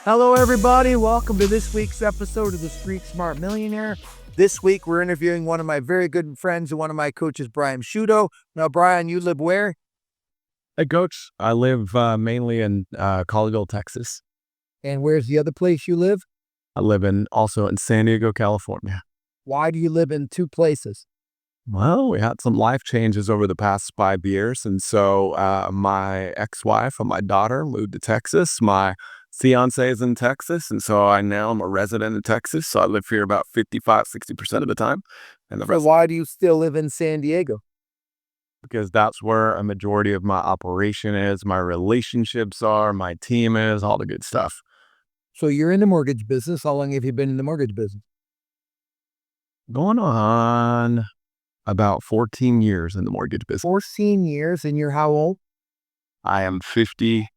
Hello, everybody. Welcome to this week's episode of the Street Smart Millionaire. This week, we're interviewing one of my very good friends and one of my coaches, Brian Sciutto. Now, Brian, you live where? Hey, Coach. I live mainly in Colleyville, Texas. And where's the other place you live? I live also in San Diego, California. Why do you live in two places? Well, we had some life changes over the past 5 years. And so my ex-wife and my daughter moved to Texas. My fiance is in Texas. And so I now am a resident in Texas. So I live here about 55-60% of the time. And the So rest why do you still live in San Diego? because that's where a majority of my operation is, my relationships are, my team is, all the good stuff. So you're in the mortgage business. How long have you been in the mortgage business? Going on about 14 years in the mortgage business. 14 years, and you're how old? I am 52.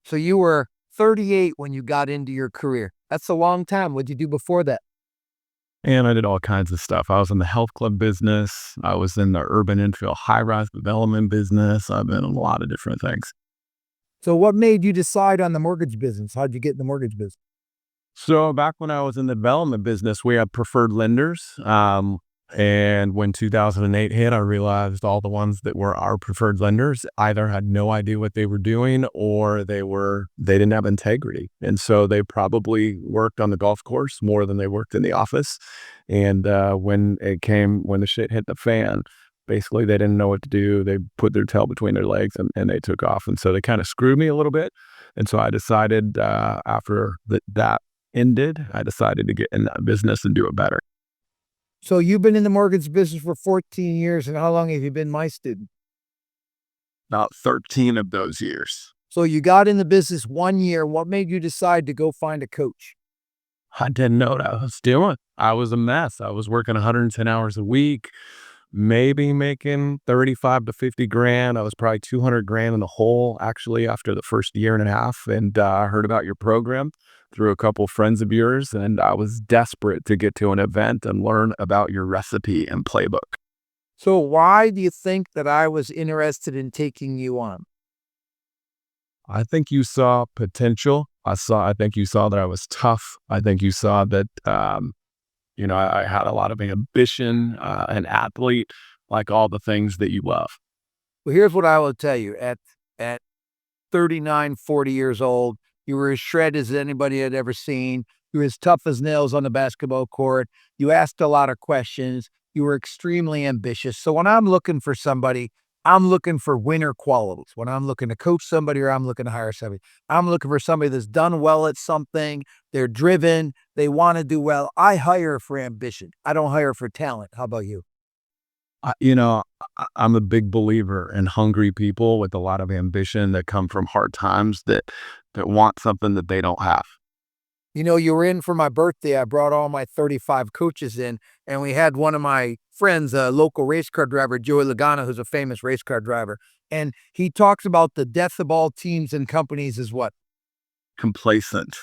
So you were 38 when you got into your career. That's a long time. What'd you do before that? And I did all kinds of stuff. I was in the health club business. I was in the urban infill high-rise development business. I've been in a lot of different things. So what made you decide on the mortgage business? How'd you get in the mortgage business? So back when I was in the development business, we had preferred lenders. And when 2008 hit, I realized all the ones that were our preferred lenders either had no idea what they were doing or they didn't have integrity. And so they probably worked on the golf course more than they worked in the office. And when the shit hit the fan, basically they didn't know what to do. They put their tail between their legs and they took off. And so they kind of screwed me a little bit. And so I decided after that ended, I decided to get in that business and do it better. So you've been in the mortgage business for 14 years, and how long have you been my student? About 13 of those years. So you got in the business 1 year. What made you decide to go find a coach? I didn't know what I was doing. I was a mess. I was working 110 hours a week, maybe making 35 to 50 grand. I was probably 200 grand in the hole, actually, after the first year and a half. And I heard about your program through a couple friends of yours, and I was desperate to get to an event and learn about your recipe and playbook. So why do you think that I was interested in taking you on? I think you saw potential. I think you saw that I was tough. I think you saw that, I had a lot of ambition, an athlete, like all the things that you love. Well, here's what I will tell you. At 39, 40 years old, you were as shredded as anybody had ever seen. You were as tough as nails on the basketball court. You asked a lot of questions. You were extremely ambitious. So when I'm looking for somebody, I'm looking for winner qualities. When I'm looking to coach somebody or I'm looking to hire somebody, I'm looking for somebody that's done well at something. They're driven. They want to do well. I hire for ambition. I don't hire for talent. How about you? I'm a big believer in hungry people with a lot of ambition that come from hard times that want something that they don't have. You were in for my birthday. I brought all my 35 coaches in, and we had one of my friends, a local race car driver, Joey Logano, who's a famous race car driver. And he talks about the death of all teams and companies is what? Complacent.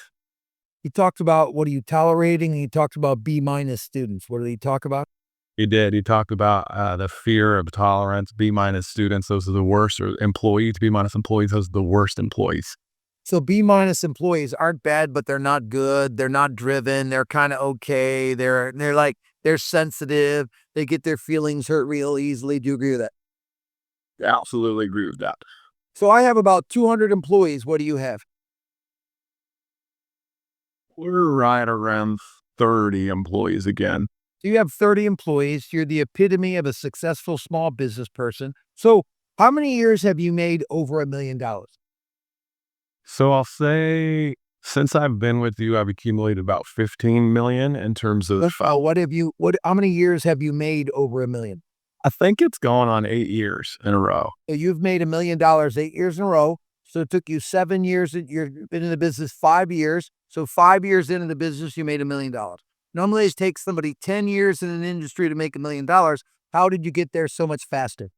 He talks about what are you tolerating? And he talks about B-minus students. What did he talk about? He did. He talked about the fear of tolerance, B-minus students. Those are the worst, or employees, B-minus employees. Those are the worst employees. So B-minus employees aren't bad, but they're not good. They're not driven. They're kind of okay. They're sensitive. They get their feelings hurt real easily. Do you agree with that? Absolutely agree with that. So I have about 200 employees. What do you have? We're right around 30 employees again. So you have 30 employees. You're the epitome of a successful small business person. So how many years have you made over $1 million? So I'll say since I've been with you, I've accumulated about 15 million in terms of. How many years have you made over $1 million? I think it's going on 8 years in a row. So you've made $1 million 8 years in a row. So it took you 7 years. You've been in the business 5 years. So 5 years into the business, you made $1 million. Normally it takes somebody 10 years in an industry to make $1 million. How did you get there so much faster?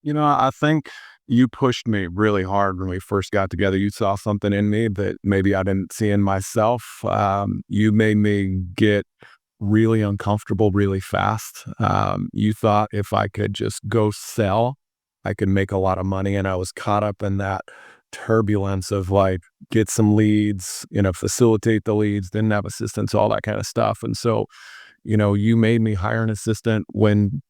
I think you pushed me really hard when we first got together. You saw something in me that maybe I didn't see in myself. You made me get really uncomfortable really fast. You thought if I could just go sell, I could make a lot of money. And I was caught up in that turbulence of like get some leads, facilitate the leads, didn't have assistants, all that kind of stuff. And so, you made me hire an assistant when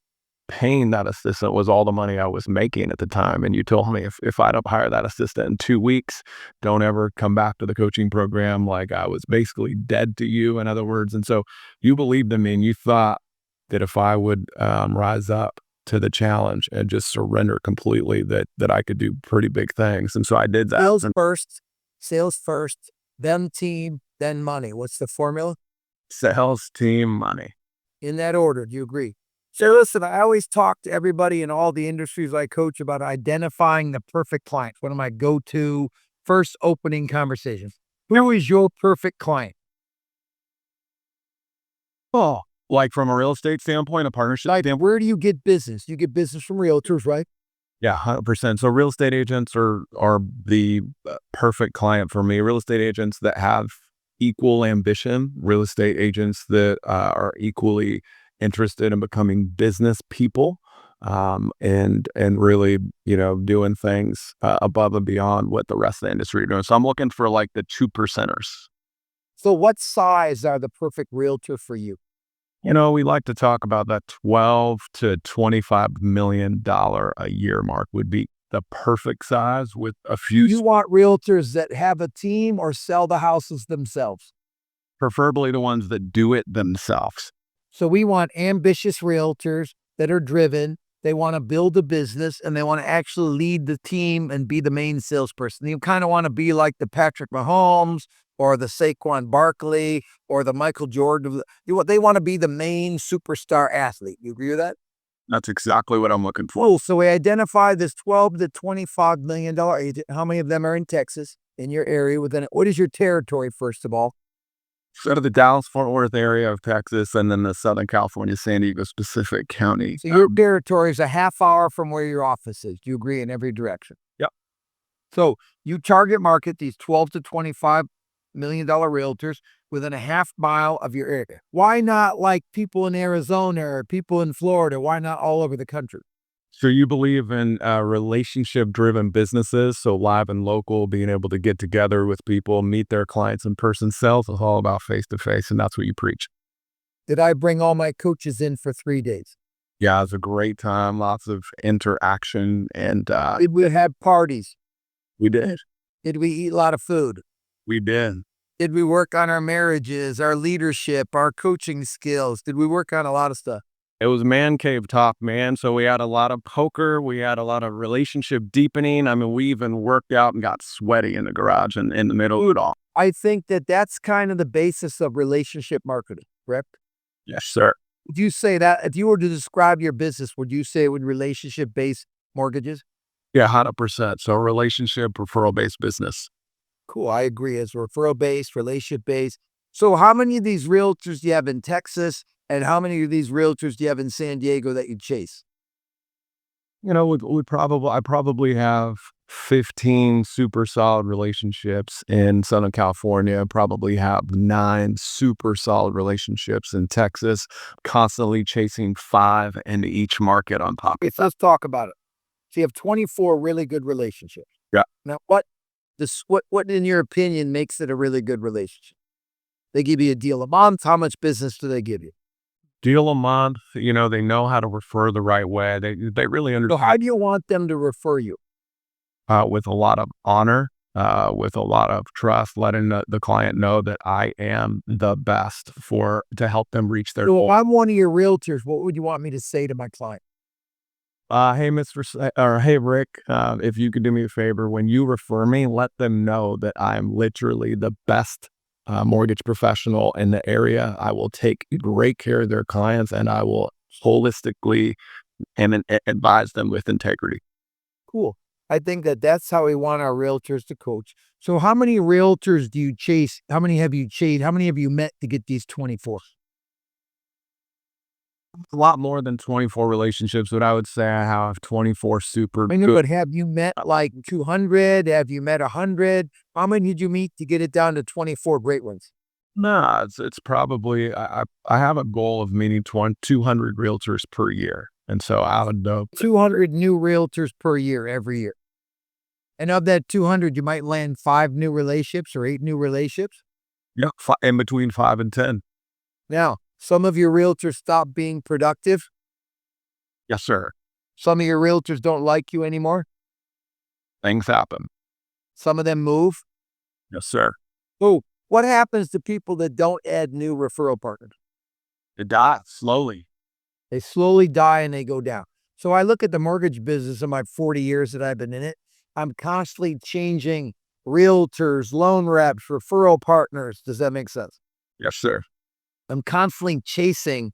paying that assistant was all the money I was making at the time. And you told me if I don't hire that assistant in 2 weeks, don't ever come back to the coaching program. Like I was basically dead to you, in other words. And so you believed in me and you thought that if I would rise up to the challenge and just surrender completely, that I could do pretty big things. And so I did that. Sales first, then team, then money. What's the formula? Sales, team, money. In that order. Do you agree? So listen, I always talk to everybody in all the industries I coach about identifying the perfect client. One of my go-to first opening conversations. Who is your perfect client? Oh, like from a real estate standpoint, a partnership standpoint? Where do you get business? You get business from realtors, right? Yeah, 100%. So real estate agents are the perfect client for me. Real estate agents that have equal ambition, real estate agents that are equally interested in becoming business people, and really, doing things above and beyond what the rest of the industry are doing. So I'm looking for like the 2%ers. So what size are the perfect realtor for you? We like to talk about that 12 to $25 million a year mark would be the perfect size with a few. You want realtors that have a team or sell the houses themselves? Preferably the ones that do it themselves. So we want ambitious realtors that are driven. They want to build a business and they want to actually lead the team and be the main salesperson. You kind of want to be like the Patrick Mahomes or the Saquon Barkley or the Michael Jordan. They want to be the main superstar athlete. You agree with that? That's exactly what I'm looking for. Cool. So we identify this $12 to $25 million agent. How many of them are in Texas, in your area? What is your territory, first of all? So to the Dallas-Fort Worth area of Texas, and then the Southern California, San Diego specific county. So your territory is a half hour from where your office is. Do you agree in every direction? Yep. So you target market these $12 to $25 million realtors within a half mile of your area. Why not like people in Arizona or people in Florida? Why not all over the country? So you believe in relationship-driven businesses, so live and local, being able to get together with people, meet their clients in person. Sales is all about face-to-face, and that's what you preach. Did I bring all my coaches in for 3 days? Yeah, it was a great time, lots of interaction, and Did we have parties? we did. Did we eat a lot of food? We did. Did we work on our marriages, our leadership, our coaching skills? Did we work on a lot of stuff? It was man cave talk, man. So we had a lot of poker. We had a lot of relationship deepening. I mean, we even worked out and got sweaty in the garage and in the middle of it all. I think that's kind of the basis of relationship marketing, correct? Yes, sir. Would you say that if you were to describe your business, would you say it would relationship-based mortgages? Yeah, 100%. So relationship, referral-based business. Cool. I agree. It's referral-based, relationship-based. So how many of these realtors do you have in Texas? And how many of these realtors do you have in San Diego that you chase? I probably have 15 super solid relationships in Southern California. Probably have 9 super solid relationships in Texas. Constantly chasing 5 into each market on top. Okay, so let's talk about it. So you have 24 really good relationships. Yeah. Now, what in your opinion makes it a really good relationship? They give you a deal a month. How much business do they give you? Deal a month, they know how to refer the right way. They really So understand how do you want them to refer you? with a lot of honor, with a lot of trust, letting the client know that I am the best to help them reach their So goal. if I'm one of your realtors, what would you want me to say to my client? Hey, Rick, if you could do me a favor, when you refer me, let them know that I'm literally the best mortgage professional in the area. I will take great care of their clients and I will holistically and advise them with integrity. Cool. I think that's how we want our realtors to coach. So how many realtors do you chase? How many have you chased? How many have you met to get these 24? A lot more than 24 relationships, but I would say I have 24 super I know, good. but have you met like 200? Have you met 100? How many did you meet to get it down to 24 great ones? No, it's probably I have a goal of meeting 200 realtors per year, and so I would know 200 new realtors per year, every year. And of that 200, you might land 5 new relationships or 8 new relationships. Yeah, in between 5 and 10. Now, some of your realtors stop being productive. Yes, sir. Some of your realtors don't like you anymore. Things happen. Some of them move. Yes, sir. Oh, what happens to people that don't add new referral partners? It dies slowly. They slowly die and they go down. So I look at the mortgage business in my 40 years that I've been in it. I'm constantly changing realtors, loan reps, referral partners. Does that make sense? Yes, sir. I'm constantly chasing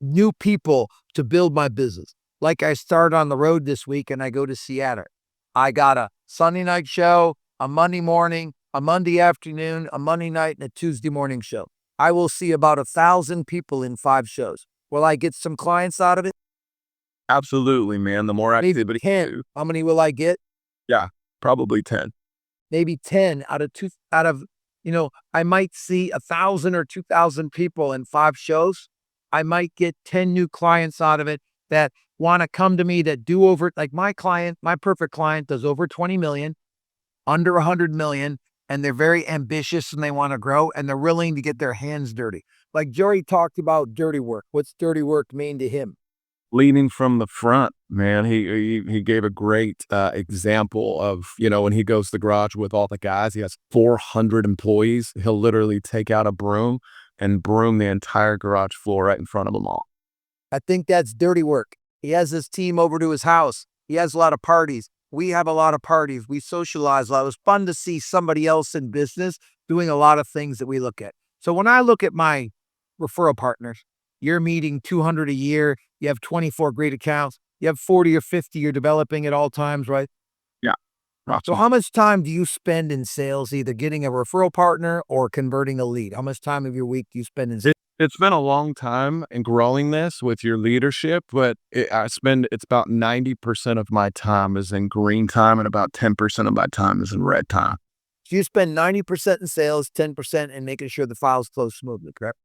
new people to build my business. Like I start on the road this week and I go to Sciutto. I got a Sunday night show, a Monday morning, a Monday afternoon, a Monday night, and a Tuesday morning show. I will see about 1,000 people in 5 shows. Will I get some clients out of it? Absolutely, man. The more Maybe activity, 10. How many will I get? yeah, probably 10. Maybe 10 out of two, out of, I might see 1,000 or 2,000 people in 5 shows. I might get 10 new clients out of it that want to come to me that do over, like my client, my perfect client does over 20 million, under 100 million, and they're very ambitious and they want to grow and they're willing to get their hands dirty. Like Jerry talked about dirty work. What's dirty work mean to him? Leading from the front, man. He gave a great example of, when he goes to the garage with all the guys, he has 400 employees. He'll literally take out a broom and broom the entire garage floor right in front of them all. I think that's dirty work. He has his team over to his house. He has a lot of parties. We have a lot of parties. We socialize a lot. It was fun to see somebody else in business doing a lot of things that we look at. So when I look at my referral partners, you're meeting 200 a year. You have 24 great accounts. You have 40 or 50 you're developing at all times, right? Yeah. So Awesome. how much time do you spend in sales, either getting a referral partner or converting a lead? How much time of your week do you spend in sales? It's been a long time in growing this with your leadership, but it's about 90% of my time is in green time and about 10% of my time is in red time. So you spend 90% in sales, 10% in making sure the files close smoothly, correct?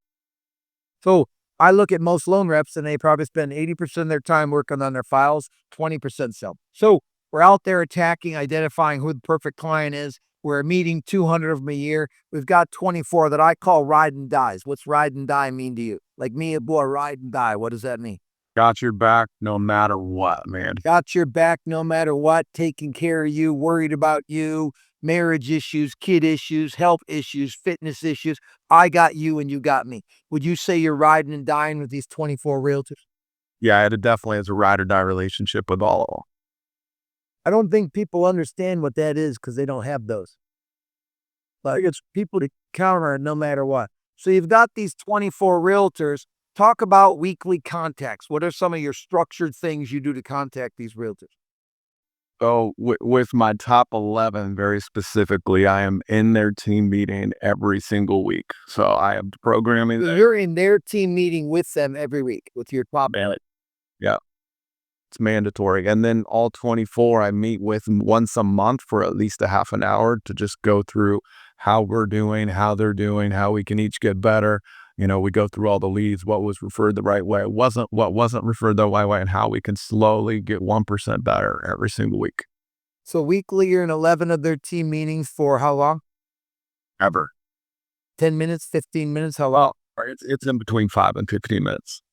So I look at most loan reps and they probably spend 80% of their time working on their files, 20% sell. So we're out there attacking, identifying who the perfect client is. We're meeting 200 of them a year. We've got 24 that I call ride and dies. What's ride and die mean to you? Like me, a boy, ride and die. What does that mean? Got your back no matter what, man. Got your back no matter what, taking care of you, worried about you, marriage issues, kid issues, health issues, fitness issues. I got you and you got me. Would you say you're riding and dying with these 24 realtors? Yeah, it definitely is a ride or die relationship with all of them. I don't think people understand what that is because they don't have those. Like it's people to counter it no matter what. So you've got these 24 realtors. Talk about weekly contacts. What are some of your structured things you do to contact these realtors? So with my top 11, very specifically, I am in their team meeting every single week. So I am programming. You're in their team meeting with them every week with your top. Yeah, it's mandatory. And then all 24, I meet with once a month for at least a half an hour to just go through how we're doing, how they're doing, how we can each get better. We go through all the leads, what was referred the right way, what wasn't referred the right way, and how we can slowly get 1% better every single week. So weekly, you're in 11 of their team meetings for how long? Ever. 10 minutes, 15 minutes? How long? Well, it's in between 5 and 15 minutes.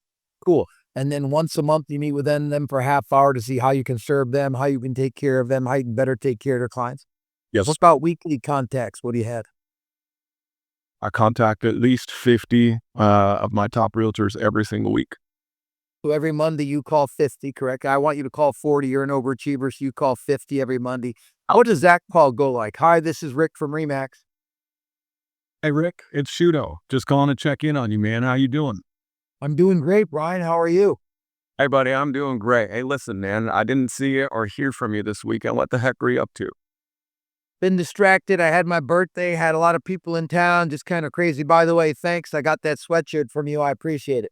Cool. And then once a month, you meet with them for a half hour to see how you can serve them, how you can take care of them, how you can better take care of their clients. Yes. What about weekly contacts? What do you have? I contact at least 50 of my top realtors every single week. So every Monday you call 50, correct? I want you to call 40. You're an overachiever, so you call 50 every Monday. What does that call go like? Hi, this is Rick from Remax. Hey, Rick, it's Sciutto. Just calling to check in on you, man. How you doing? I'm doing great, Brian. How are you? Hey, buddy, I'm doing great. Hey, listen, man, I didn't see you or hear from you this weekend. What the heck were you up to? Been distracted. I had my birthday, had a lot of people in town, just kind of crazy. By the way, thanks. I got that sweatshirt from you. I appreciate it.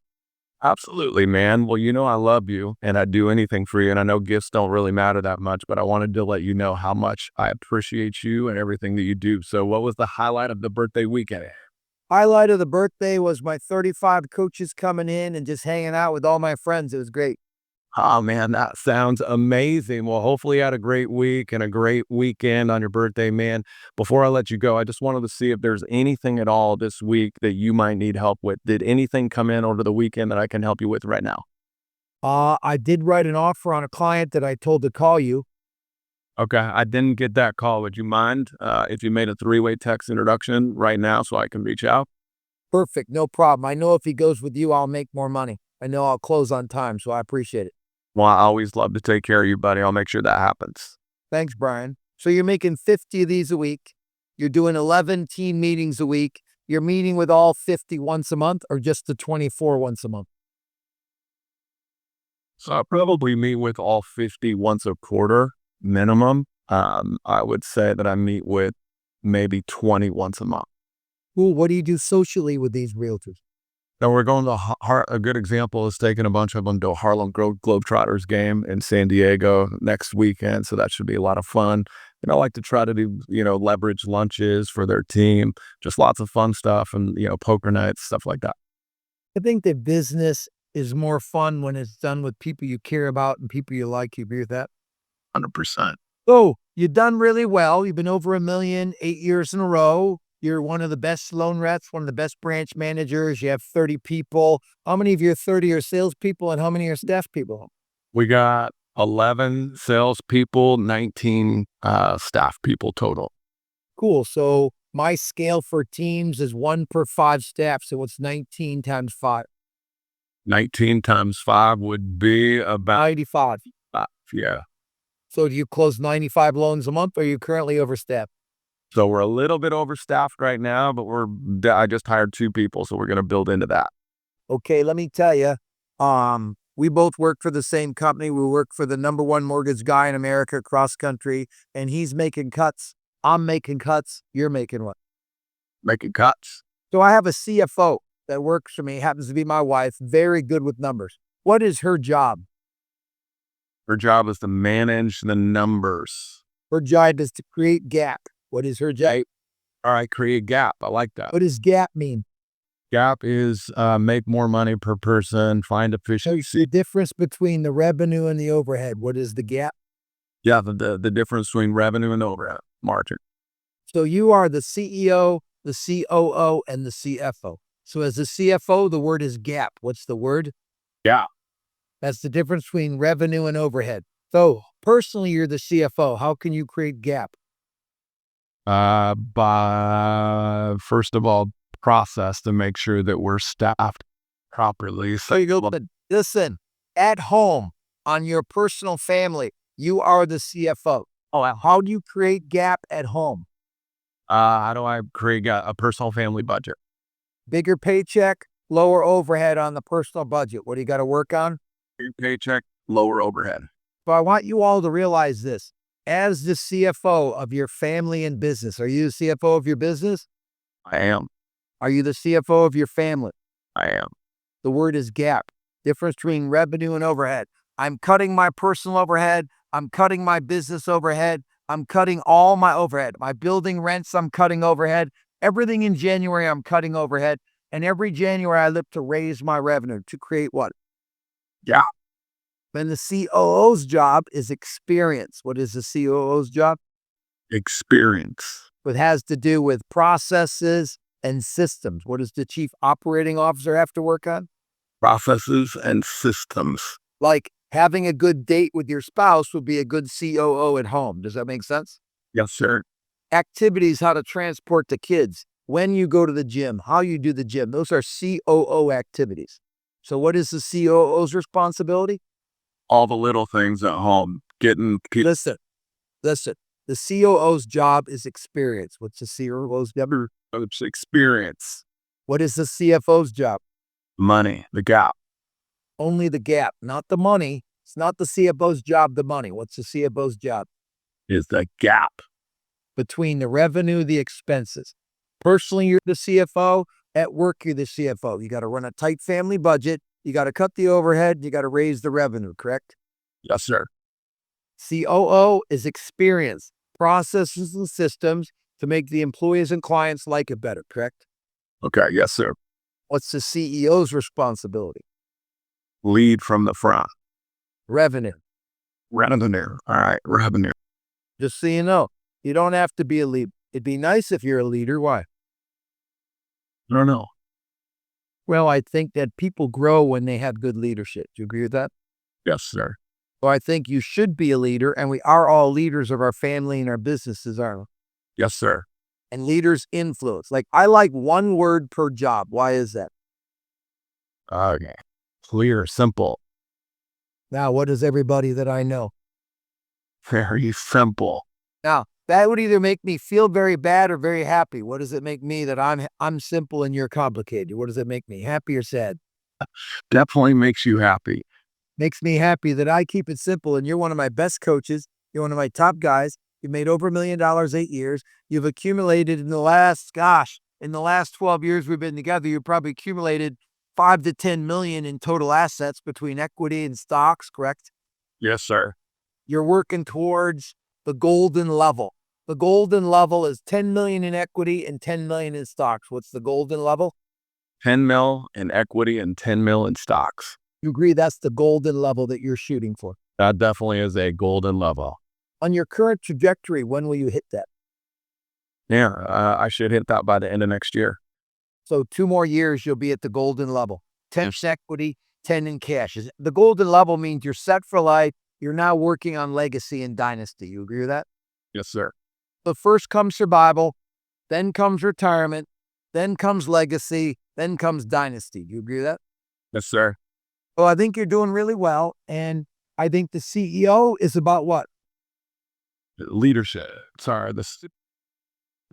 Absolutely, man. Well, I love you and I'd do anything for you. And I know gifts don't really matter that much, but I wanted to let you know how much I appreciate you and everything that you do. So what was the highlight of the birthday weekend? Highlight of the birthday was my 35 coaches coming in and just hanging out with all my friends. It was great. Oh man, that sounds amazing. Well, hopefully you had a great week and a great weekend on your birthday, man. Before I let you go, I just wanted to see if there's anything at all this week that you might need help with. Did anything come in over the weekend that I can help you with right now? I did write an offer on a client that I told to call you. Okay, I didn't get that call. Would you mind if you made a three-way text introduction right now so I can reach out? Perfect, no problem. I know if he goes with you, I'll make more money. I know I'll close on time, so I appreciate it. Well, I always love to take care of you, buddy. I'll make sure that happens. Thanks, Brian. So you're making 50 of these a week. You're doing 11 team meetings a week. You're meeting with all 50 once a month or just the 24 once a month? So I probably meet with all 50 once a quarter minimum. I would say that I meet with maybe 20 once a month. Cool. What do you do socially with these realtors? Now we're going to a good example is taking a bunch of them to a Harlem Globetrotters game in San Diego next weekend. So that should be a lot of fun. And I like to try to do, leverage lunches for their team, just lots of fun stuff and, poker nights, stuff like that. I think that business is more fun when it's done with people you care about and people you like. You agree with that? 100%. Oh, you've done really well. You've been over 1 million, 8 years in a row. You're one of the best loan reps, one of the best branch managers. You have 30 people. How many of your 30 are salespeople and how many are staff people? We got 11 salespeople, 19 staff people total. Cool. So my scale for teams is 1 per 5 staff. So what's 19 times 5? 19 times 5 would be about 95. 5. Yeah. So do you close 95 loans a month or are you currently overstaffed? So we're a little bit overstaffed right now, but I just hired 2 people, so we're going to build into that. Okay, let me tell you, we both work for the same company. We work for the #1 mortgage guy in America, cross country, and he's making cuts. I'm making cuts. You're making what? Making cuts. So I have a CFO that works for me, happens to be my wife, very good with numbers. What is her job? Her job is to manage the numbers. Her job is to create gap. What is her job? All right, create gap. I like that. What does gap mean? Gap is make more money per person, find efficiency. The difference between the revenue and the overhead. What is the gap? Yeah, the difference between revenue and overhead margin. So you are the CEO, the COO, and the CFO. So as the CFO, the word is gap. What's the word? Yeah. That's the difference between revenue and overhead. So personally, you're the CFO. How can you create gap? By first of all, process to make sure that we're staffed properly. So you go, But listen, at home, on your personal family, you are the CFO. Oh, how do you create gap at home? how do I create a personal family budget? Bigger paycheck, lower overhead on the personal budget. What do you got to work on? Your paycheck, lower overhead. So I want you all to realize this. As the CFO of your family and business, are you the CFO of your business? I am. Are you the CFO of your family? I am. The word is gap. Difference between revenue and overhead. I'm cutting my personal overhead. I'm cutting my business overhead. I'm cutting all my overhead. My building rents, I'm cutting overhead. Everything in January, I'm cutting overhead. And every January, I look to raise my revenue to create what? Yeah. Then the COO's job is experience. What is the COO's job? Experience. It has to do with processes and systems. What does the chief operating officer have to work on? Processes and systems. Like having a good date with your spouse would be a good COO at home. Does that make sense? Yes, sir. Activities, how to transport the kids, when you go to the gym, how you do the gym. Those are COO activities. So what is the COO's responsibility? All the little things at home. Getting people. Listen. The COO's job is experience. What's the COO's job? It's experience. What is the CFO's job? Money. The gap. Only the gap, not the money. It's not the CFO's job, the money. What's the CFO's job? Is the gap. Between the revenue, the expenses. Personally, you're the CFO. At work, you're the CFO. You got to run a tight family budget. You got to cut the overhead. You got to raise the revenue, correct? Yes, sir. COO is experience, processes and systems to make the employees and clients like it better, correct? Okay. Yes, sir. What's the CEO's responsibility? Lead from the front. Revenue. Revenue. All right. Revenue. Just so you know, you don't have to be a leader. It'd be nice if you're a leader. Why? I don't know. Well, I think that people grow when they have good leadership. Do you agree with that? Yes, sir. So I think you should be a leader, and we are all leaders of our family and our businesses, aren't we? Yes, sir. And leaders influence. Like, I like one word per job. Why is that? Okay. Clear, simple, Now, what does everybody that I know? very simple. Now, that would either make me feel very bad or very happy. What does it make me that I'm simple and you're complicated? What does it make me? Happy or sad? Definitely makes you happy. Makes me happy that I keep it simple and you're one of my best coaches. You're one of my top guys. You've made over $1 million 8 years. You've accumulated in the last 12 years we've been together, you've probably accumulated 5 to 10 million in total assets between equity and stocks, correct? Yes, sir. You're working towards the golden level. The golden level is 10 million in equity and 10 million in stocks. What's the golden level? 10 mil in equity and 10 mil in stocks. You agree that's the golden level that you're shooting for? That definitely is a golden level. On your current trajectory, when will you hit that? Yeah, I should hit that by the end of next year. So 2 more years, you'll be at the golden level. 10 equity, 10 in cash. The golden level means you're set for life. You're now working on legacy and dynasty. You agree with that? Yes, sir. So first comes survival, then comes retirement, then comes legacy, then comes dynasty. You agree with that? Yes, sir. Well, I think you're doing really well. And I think the CEO is about what? Leadership. Sorry,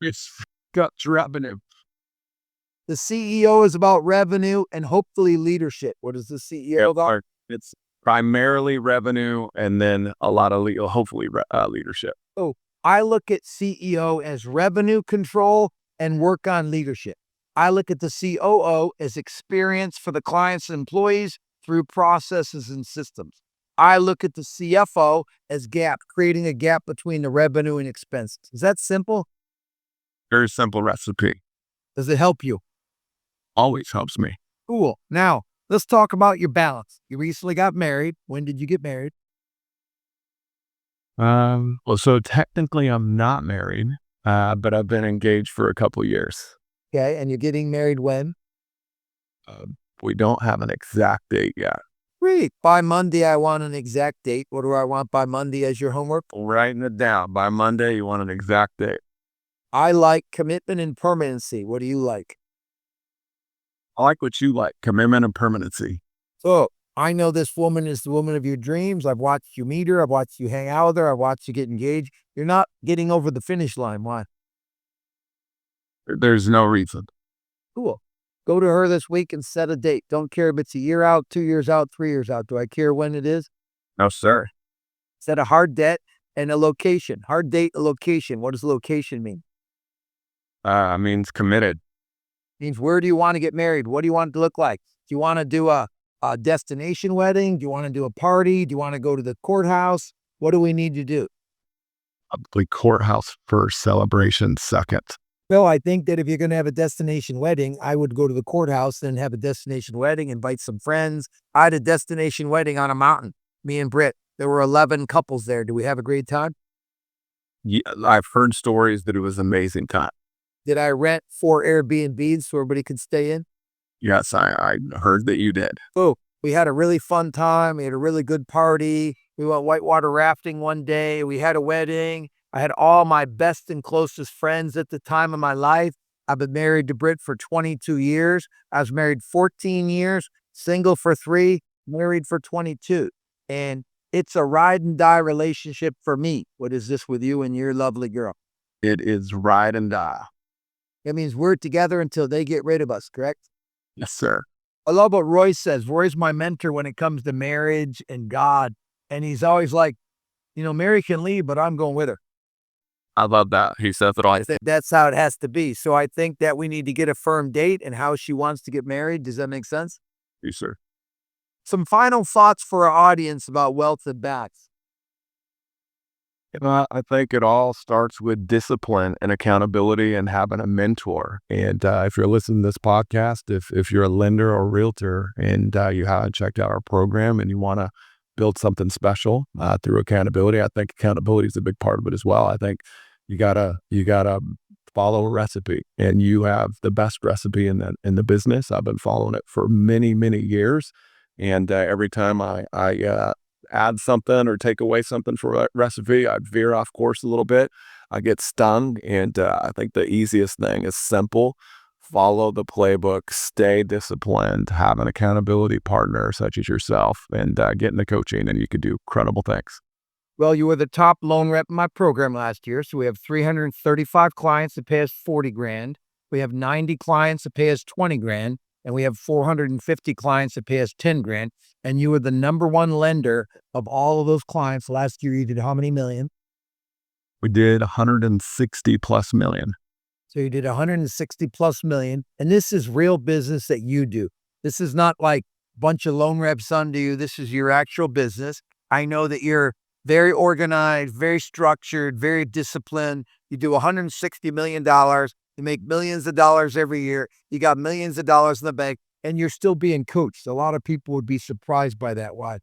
it's got revenue. The CEO is about revenue and hopefully leadership. What is the CEO about? It's primarily revenue and then a lot of hopefully leadership. Oh, I look at CEO as revenue control and work on leadership. I look at the COO as experience for the clients and employees through processes and systems. I look at the CFO as gap, creating a gap between the revenue and expenses. Is that simple? Very simple recipe. Does it help you? Always helps me. Cool. Now, let's talk about your balance. You recently got married. When did you get married? Well, so technically I'm not married, but I've been engaged for a couple years. Okay. And you're getting married when? We don't have an exact date yet. Great. By Monday, I want an exact date. What do I want by Monday as your homework? Writing it down. By Monday, you want an exact date. I like commitment and permanency. What do you like? I like what you like, commitment and permanency. So I know this woman is the woman of your dreams. I've watched you meet her. I've watched you hang out with her. I've watched you get engaged. You're not getting over the finish line. Why? There's no reason. Cool. Go to her this week and set a date. Don't care if it's a year out, 2 years out, 3 years out. Do I care when it is? No, sir. Set a hard date and a location. Hard date, a location. What does location mean? Means committed. Means where do you want to get married? What do you want it to look like? Do you want to do a destination wedding? Do you want to do a party? Do you want to go to the courthouse? What do we need to do? Probably courthouse first, celebration second. Well, I think that if you're going to have a destination wedding, I would go to the courthouse and have a destination wedding, invite some friends. I had a destination wedding on a mountain, me and Britt. There were 11 couples there. Did we have a great time? Yeah, I've heard stories that it was an amazing time. Did I rent 4 Airbnbs so everybody could stay in? Yes, I heard that you did. Oh, we had a really fun time. We had a really good party. We went whitewater rafting one day. We had a wedding. I had all my best and closest friends at the time of my life. I've been married to Britt for 22 years. I was married 14 years, single for 3, married for 22. And it's a ride and die relationship for me. What is this with you and your lovely girl? It is ride and die. That means we're together until they get rid of us, correct? Yes, sir. I love what Roy says. Roy's my mentor when it comes to marriage and God. And he's always like, Mary can leave, but I'm going with her. I love that. He says it all. That's how it has to be. So I think that we need to get a firm date and how she wants to get married. Does that make sense? Yes, sir. Some final thoughts for our audience about wealth and backs. I think it all starts with discipline and accountability and having a mentor. And if you're listening to this podcast, if you're a lender or realtor and you haven't checked out our program and you want to build something special through accountability. I think accountability is a big part of it as well. I think you gotta follow a recipe, and you have the best recipe in the business. I've been following it for many years, and every time I add something or take away something from a recipe, I veer off course a little bit. I get stung, and I think the easiest thing is simple. Follow the playbook, stay disciplined, have an accountability partner such as yourself, and get into coaching, and you can do incredible things. Well, you were the top loan rep in my program last year. So we have 335 clients that pay us 40 grand. We have 90 clients that pay us 20 grand. And we have 450 clients that pay us 10 grand. And you were the number one lender of all of those clients. Last year, you did how many million? We did 160 plus million. So you did 160 plus million. And this is real business that you do. This is not like a bunch of loan reps under you. This is your actual business. I know that you're very organized, very structured, very disciplined. You do $160 million. You make millions of dollars every year. You got millions of dollars in the bank, and you're still being coached. A lot of people would be surprised by that. Why?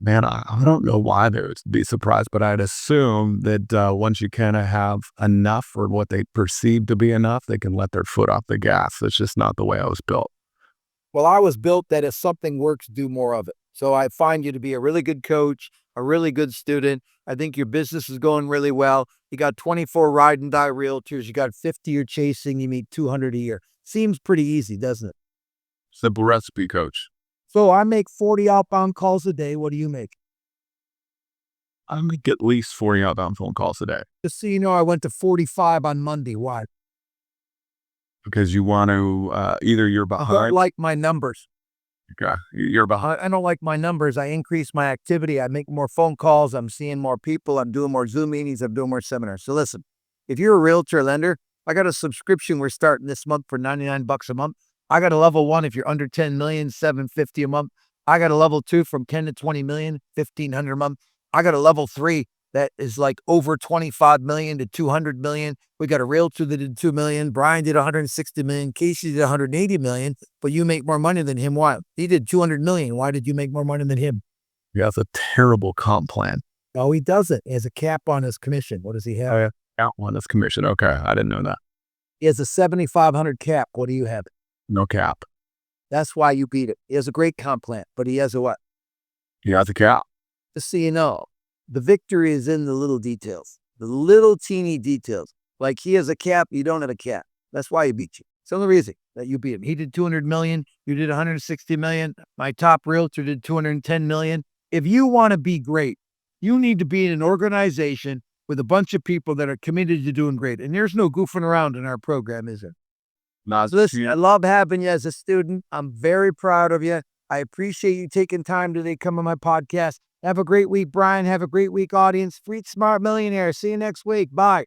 Man, I don't know why they would be surprised, but I'd assume that once you kind of have enough or what they perceive to be enough, they can let their foot off the gas. That's just not the way I was built. Well, I was built that if something works, do more of it. So I find you to be a really good coach, a really good student. I think your business is going really well. You got 24 ride and die realtors. You got 50 you're chasing. You meet 200 a year. Seems pretty easy, doesn't it? Simple recipe, coach. So I make 40 outbound calls a day. What do you make? I make at least 40 outbound phone calls a day Just so you know, I went to 45 on Monday. Why? because you want to either you're I don't behind. like my numbers. Okay, you're behind. I don't like my numbers. I increase my activity. I make more phone calls. I'm seeing more people. I'm doing more Zoom meetings. I'm doing more seminars. So listen, if you're a realtor lender, I got a subscription we're starting this month for $99 a month. I got a level one if you're under 10 million, $750 a month. I got a level two from 10 to 20 million, $1,500 a month. I got a level three that is like over 25 million to 200 million. We got a realtor that did 2 million. Brian did 160 million. Casey did 180 million, but you make more money than him. Why? He did 200 million. Why did you make more money than him? You have a terrible comp plan. No, he doesn't. He has a cap on his commission. What does he have? Oh, yeah. Out one that's commission. Okay, I didn't know that. He has a 7,500 cap. What do you have? No cap. That's why you beat it. He has a great comp plan, but he has a what? You have the cap. Just so you know, the victory is in the little details, the little teeny details. Like he has a cap, you don't have a cap. That's why he beat you. It's the only reason that you beat him. He did 200 million. You did 160 million. My top realtor did 210 million. If you want to be great, you need to be in an organization with a bunch of people that are committed to doing great. And there's no goofing around in our program, is there? Not So listen, I love having you as a student. I'm very proud of you. I appreciate you taking time today to come on my podcast. Have a great week, Brian. Have a great week, audience. Street Smart Millionaire. See you next week. Bye.